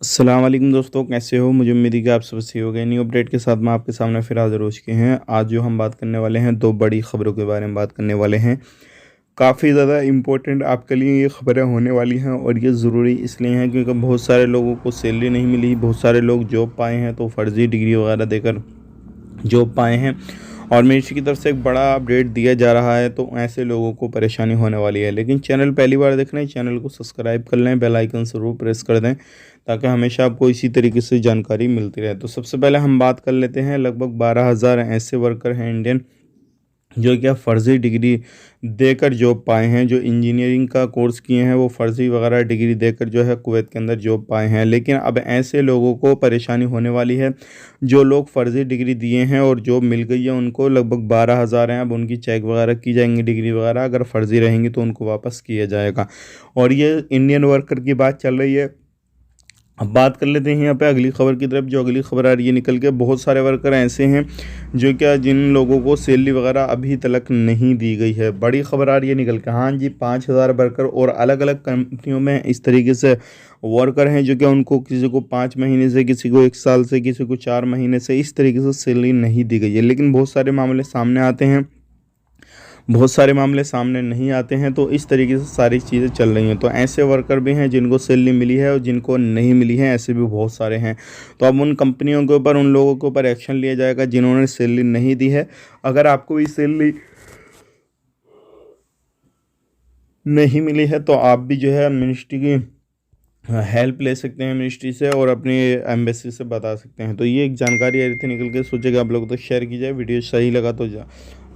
अस्सलाम वालेकुम दोस्तों, कैसे हो? मुझे उम्मीद है कि आप सब सही हो गए। न्यू अपडेट के साथ मैं आपके सामने फिर हाज़िर हो चुके हैं। आज जो हम बात करने वाले हैं, 2 बड़ी खबरों के बारे में बात करने वाले हैं। काफ़ी ज़्यादा इम्पोर्टेंट आपके लिए ये खबरें होने वाली हैं और ये ज़रूरी इसलिए हैं क्योंकि बहुत सारे लोगों को सैलरी नहीं मिली, बहुत सारे लोग जॉब पाए हैं तो फ़र्ज़ी डिग्री वगैरह देकर जॉब पाए हैं और मिनिस्ट्री की तरफ से एक बड़ा अपडेट दिया जा रहा है, तो ऐसे लोगों को परेशानी होने वाली है। लेकिन चैनल पहली बार देख रहे हैं, चैनल को सब्सक्राइब कर लें, बेल आइकन ज़रूर प्रेस कर दें ताकि हमेशा आपको इसी तरीके से जानकारी मिलती रहे। तो सबसे पहले हम बात कर लेते हैं, लगभग 12,000 ऐसे वर्कर हैं इंडियन जो क्या फ़र्ज़ी डिग्री देकर जॉब पाए हैं। जो इंजीनियरिंग का कोर्स किए हैं वो फ़र्ज़ी वगैरह डिग्री देकर जो है कुवैत के अंदर जॉब पाए हैं। लेकिन अब ऐसे लोगों को परेशानी होने वाली है, जो लोग फ़र्ज़ी डिग्री दिए हैं और जॉब मिल गई है उनको, लगभग 12,000 हैं। अब उनकी चेक वगैरह की जाएंगी, डिग्री वगैरह अगर फ़र्ज़ी रहेंगी तो उनको वापस किया जाएगा। और ये इंडियन वर्कर की बात चल रही है। अब बात कर लेते हैं यहाँ पे अगली खबर की तरफ। जो अगली खबर आ रही है निकल के, बहुत सारे वर्कर ऐसे हैं जो क्या जिन लोगों को सैलरी वगैरह अभी तक नहीं दी गई है। बड़ी खबर आ रही है निकल के, हाँ जी, 5,000 वर्कर और अलग अलग कंपनियों में इस तरीके से वर्कर हैं जो क्या उनको किसी को 5 महीने से, किसी को 1 साल से, किसी को 4 महीने से इस तरीके से सैलरी नहीं दी गई है। लेकिन बहुत सारे मामले सामने आते हैं, बहुत सारे मामले सामने नहीं आते हैं, तो इस तरीके से सारी चीज़ें चल रही हैं। तो ऐसे वर्कर भी हैं जिनको सैलरी मिली है और जिनको नहीं मिली है, ऐसे भी बहुत सारे हैं। तो अब उन कंपनियों के ऊपर, उन लोगों के ऊपर एक्शन लिया जाएगा जिन्होंने सैलरी नहीं दी है। अगर आपको भी सैलरी नहीं मिली है तो आप भी जो है मिनिस्ट्री की हेल्प ले सकते हैं, मिनिस्ट्री से, और अपनी एम्बेसी से बता सकते हैं। तो ये एक जानकारी आ रही थी निकल के, सोचेगा आप लोग तो शेयर कीजिए। वीडियो सही लगा तो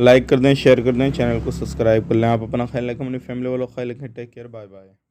लाइक कर दें, शेयर कर दें, चैनल को सब्सक्राइब कर लें। आप अपना ख्याल रखें, अपनी फैमिली वालों का ख्याल रखें। Take care, bye bye.